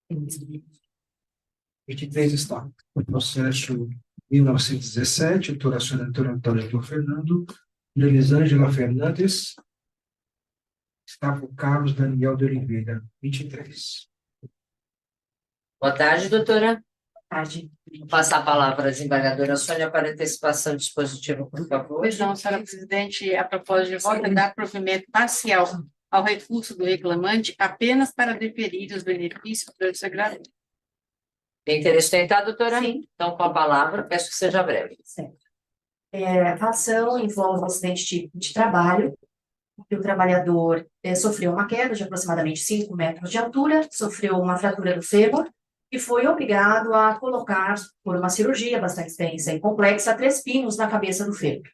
23 está. O processo 1917, autoração Antônio Antônio Fernando, de Elisângela Fernandes, Gustavo Carlos Daniel de Oliveira, 23. Boa tarde, doutora. Tarde. Vou passar a palavra à desembargadora Sônia para antecipação do dispositivo, por favor. Pois não, senhora presidente, a propósito de voto, dar provimento parcial ao recurso do reclamante apenas para deferir os benefícios do segredo. Tem interesse tentado, doutora? Sim. Então, com a palavra, peço que seja breve. Certo. A ação envolve um acidente de trabalho, que o trabalhador sofreu uma queda de aproximadamente 5 metros de altura, sofreu uma fratura do fêmur e foi obrigado a colocar, por uma cirurgia bastante extensa e complexa, 3 pinos na cabeça do fêmur.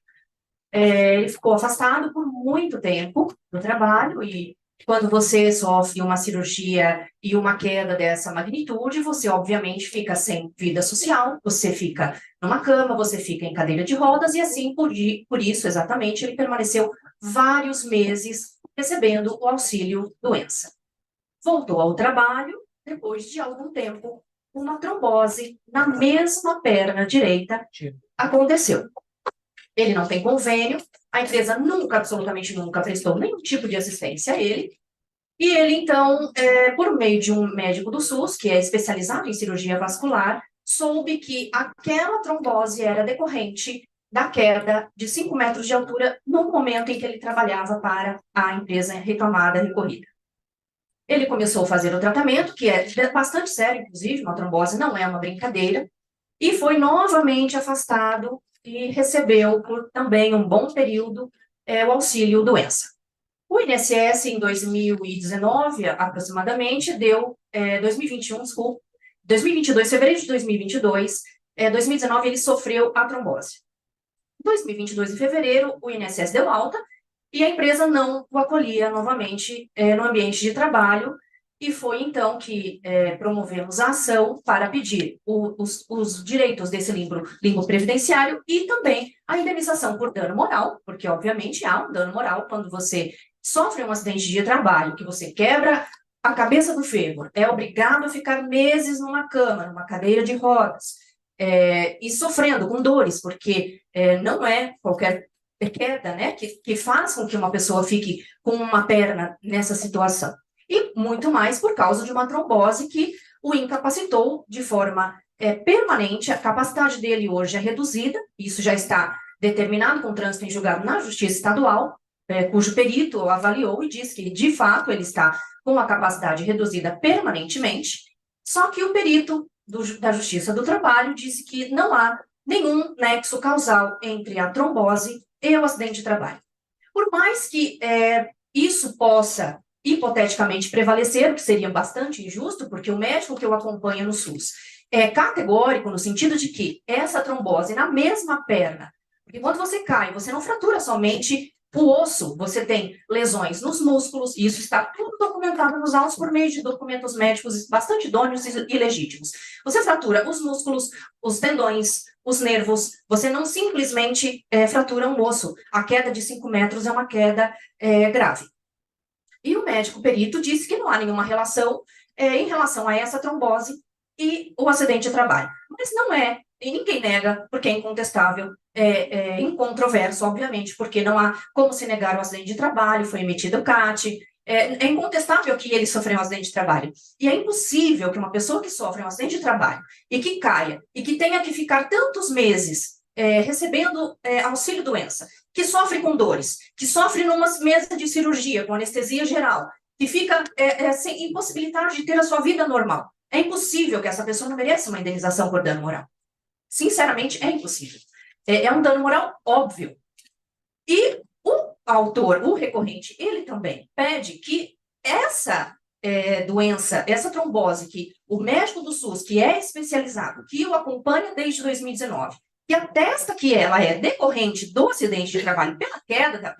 Ele ficou afastado por muito tempo do trabalho e quando você sofre uma cirurgia e uma queda dessa magnitude, você obviamente fica sem vida social, você fica numa cama, você fica em cadeira de rodas e assim, por isso, exatamente, ele permaneceu vários meses recebendo o auxílio doença. Voltou ao trabalho, depois de algum tempo, uma trombose na mesma perna direita aconteceu. Ele não tem convênio, a empresa nunca, absolutamente nunca, prestou nenhum tipo de assistência a ele. E ele, então, por meio de um médico do SUS, que é especializado em cirurgia vascular, soube que aquela trombose era decorrente da queda de 5 metros de altura no momento em que ele trabalhava para a empresa reclamada, recorrida. Ele começou a fazer o tratamento, que é bastante sério, inclusive, uma trombose não é uma brincadeira, e foi novamente afastado e recebeu por também um bom período o auxílio doença. O INSS, em 2019, aproximadamente, 2022, fevereiro de 2022, 2019 ele sofreu a trombose. Em 2022, em fevereiro, o INSS deu alta e a empresa não o acolhia novamente no ambiente de trabalho, e foi então que promovemos a ação para pedir os direitos desse limbo previdenciário e também a indenização por dano moral, porque obviamente há um dano moral quando você sofre um acidente de trabalho, que você quebra a cabeça do fêmur, é obrigado a ficar meses numa cama, numa cadeira de rodas, e sofrendo com dores, porque não é qualquer queda, né, que faz com que uma pessoa fique com uma perna nessa situação. E muito mais por causa de uma trombose que o incapacitou de forma permanente. A capacidade dele hoje é reduzida, isso já está determinado com trânsito em julgado na Justiça Estadual, cujo perito avaliou e disse que, de fato, ele está com a capacidade reduzida permanentemente, só que o perito da Justiça do Trabalho disse que não há nenhum nexo causal entre a trombose e o acidente de trabalho. Por mais que isso possa hipoteticamente prevalecer, o que seria bastante injusto, porque o médico que o acompanha no SUS é categórico no sentido de que essa trombose na mesma perna, porque quando você cai, você não fratura somente o osso, você tem lesões nos músculos, e isso está tudo documentado nos autos por meio de documentos médicos bastante idôneos e legítimos. Você fratura os músculos, os tendões, os nervos, você não simplesmente fratura um osso. A queda de 5 metros é uma queda grave. E o médico perito disse que não há nenhuma relação em relação a essa trombose e o acidente de trabalho. Mas não é, e ninguém nega, porque é incontestável, incontroverso, obviamente, porque não há como se negar o acidente de trabalho, foi emitido o CAT, é incontestável que ele sofreu um acidente de trabalho. E é impossível que uma pessoa que sofre um acidente de trabalho e que caia, e que tenha que ficar tantos meses recebendo auxílio-doença, que sofre com dores, que sofre numa mesa de cirurgia com anestesia geral, que fica sem impossibilidade de ter a sua vida normal. É impossível que essa pessoa não mereça uma indenização por dano moral. Sinceramente, é impossível. É um dano moral óbvio. E o autor, o recorrente, ele também pede que essa doença, essa trombose, que o médico do SUS, que é especializado, que o acompanha desde 2019, que atesta que ela é decorrente do acidente de trabalho pela queda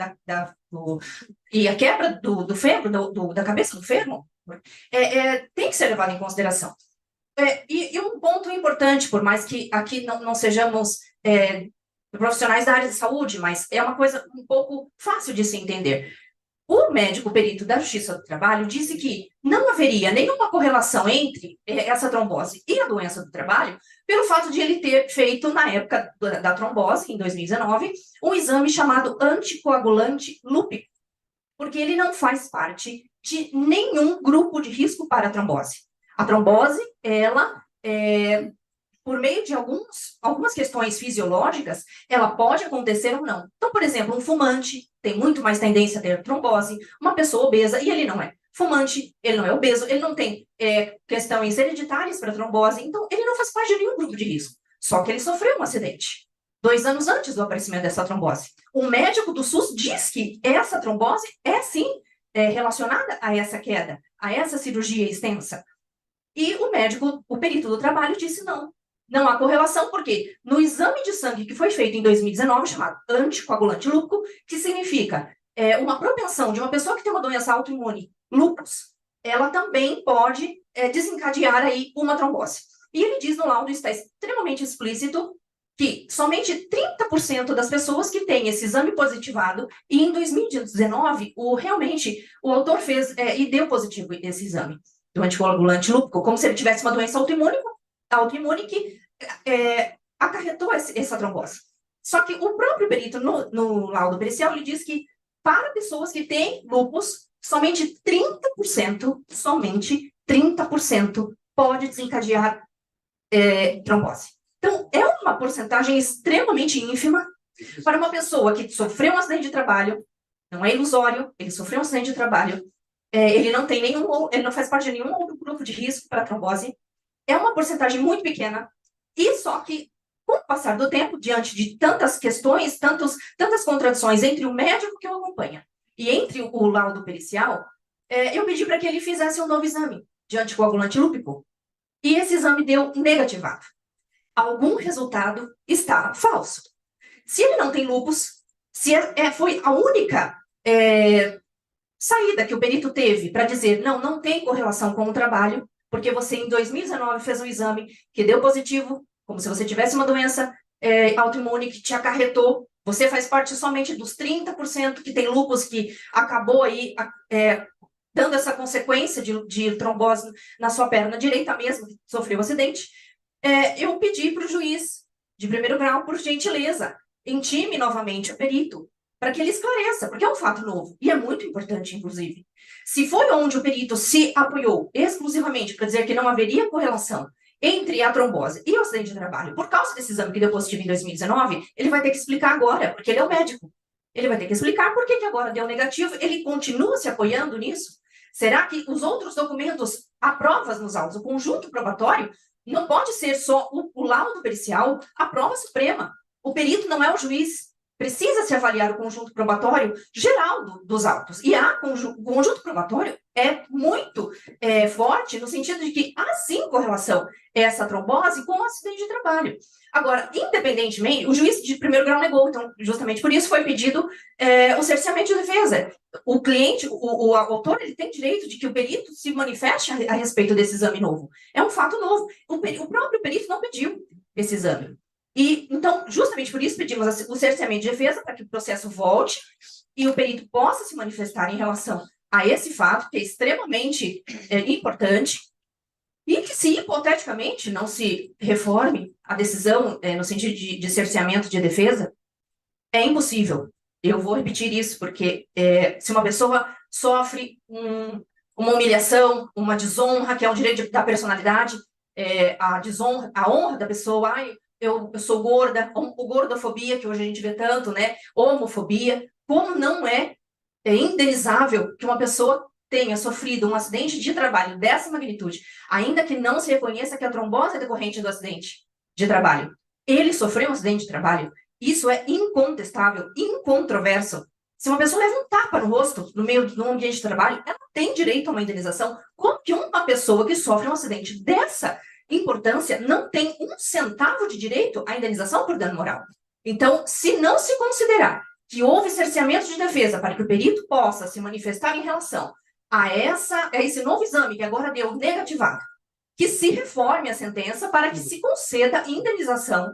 e a quebra do fêmur, da cabeça do fêmur, tem que ser levado em consideração. E um ponto importante, por mais que aqui não sejamos profissionais da área de saúde, mas é uma coisa um pouco fácil de se entender. O médico perito da Justiça do Trabalho disse que não haveria nenhuma correlação entre essa trombose e a doença do trabalho, pelo fato de ele ter feito, na época da trombose, em 2019, um exame chamado anticoagulante lúpico, porque ele não faz parte de nenhum grupo de risco para a trombose. A trombose, ela, por meio de algumas questões fisiológicas, ela pode acontecer ou não. Então, por exemplo, um fumante tem muito mais tendência a ter trombose, uma pessoa obesa, e ele não é fumante, ele não é obeso, ele não tem questões hereditárias para trombose, então ele não faz parte de nenhum grupo de risco. Só que ele sofreu um acidente 2 anos antes do aparecimento dessa trombose. Um médico do SUS diz que essa trombose é, sim, relacionada a essa queda, a essa cirurgia extensa. E o médico, o perito do trabalho, disse não. Não há correlação, porque no exame de sangue que foi feito em 2019, chamado anticoagulante lúpico, que significa uma propensão de uma pessoa que tem uma doença autoimune, lúpus, ela também pode desencadear aí uma trombose. E ele diz no laudo, está extremamente explícito, que somente 30% das pessoas que têm esse exame positivado, e em 2019, realmente, o autor fez e deu positivo esse exame do anticoagulante lúpico, como se ele tivesse uma doença autoimune que acarretou essa trombose. Só que o próprio perito, no laudo pericial, ele diz que para pessoas que têm lúpus, somente 30% pode desencadear trombose. Então, é uma porcentagem extremamente ínfima para uma pessoa que sofreu um acidente de trabalho, não é ilusório, ele sofreu um acidente de trabalho, ele não faz parte de nenhum outro grupo de risco para trombose, é uma porcentagem muito pequena, e só que, com o passar do tempo, diante de tantas questões, tantas contradições entre o médico que o acompanha e entre o laudo pericial, eu pedi para que ele fizesse um novo exame de anticoagulante lúpico, e esse exame deu negativado. Algum resultado está falso. Se ele não tem lúpus, se foi a única saída que o perito teve para dizer não tem correlação com o trabalho, porque você em 2019 fez um exame que deu positivo, como se você tivesse uma doença autoimune que te acarretou, você faz parte somente dos 30% que tem lúpus, que acabou aí dando essa consequência de trombose na sua perna direita mesmo, que sofreu um acidente. Eu pedi para o juiz de primeiro grau, por gentileza, intime novamente o perito, para que ele esclareça, porque é um fato novo, e é muito importante, inclusive. Se foi onde o perito se apoiou exclusivamente para dizer que não haveria correlação entre a trombose e o acidente de trabalho, por causa desse exame que deu positivo em 2019, ele vai ter que explicar agora, porque ele é o médico. Ele vai ter que explicar por que agora deu negativo, ele continua se apoiando nisso? Será que os outros documentos, a provas nos autos, o conjunto probatório, não pode ser só o laudo pericial, a prova suprema? O perito não é o juiz. Precisa-se avaliar o conjunto probatório geral dos autos. E o conjunto probatório é muito forte no sentido de que há sim correlação essa trombose com o acidente de trabalho. Agora, independentemente, o juiz de primeiro grau negou, então, justamente por isso foi pedido o cerceamento de defesa. O cliente, o autor, ele tem direito de que o perito se manifeste a respeito desse exame novo. É um fato novo. O próprio perito não pediu esse exame. E, então, justamente por isso, pedimos o cerceamento de defesa para que o processo volte e o perito possa se manifestar em relação a esse fato, que é extremamente importante, e que, se hipoteticamente não se reforme a decisão no sentido de cerceamento de defesa, é impossível. Eu vou repetir isso, porque se uma pessoa sofre uma humilhação, uma desonra, que é um direito da personalidade, a honra da pessoa, eu sou gorda, gordofobia, que hoje a gente vê tanto, né? Homofobia, como não é indenizável que uma pessoa tenha sofrido um acidente de trabalho dessa magnitude, ainda que não se reconheça que a trombose é decorrente do acidente de trabalho. Ele sofreu um acidente de trabalho. Isso é incontestável, incontroverso. Se uma pessoa leva um tapa no rosto no meio de um ambiente de trabalho, ela tem direito a uma indenização. Como que uma pessoa que sofre um acidente dessa importância não tem 1 centavo de direito à indenização por dano moral? Então, se não se considerar que houve cerceamento de defesa para que o perito possa se manifestar em relação a esse novo exame que agora deu negativado, que se reforme a sentença para que se conceda indenização,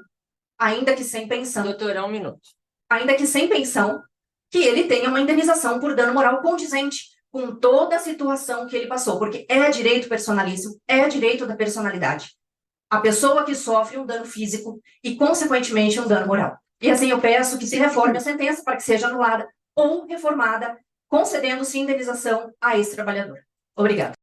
ainda que sem pensão. Doutora, 1 minuto. Ainda que sem pensão, que ele tenha uma indenização por dano moral condizente com toda a situação que ele passou, porque é direito personalíssimo, é direito da personalidade. A pessoa que sofre um dano físico e, consequentemente, um dano moral. E assim eu peço que se reforme a sentença para que seja anulada ou reformada, concedendo-se indenização a esse trabalhador. Obrigada.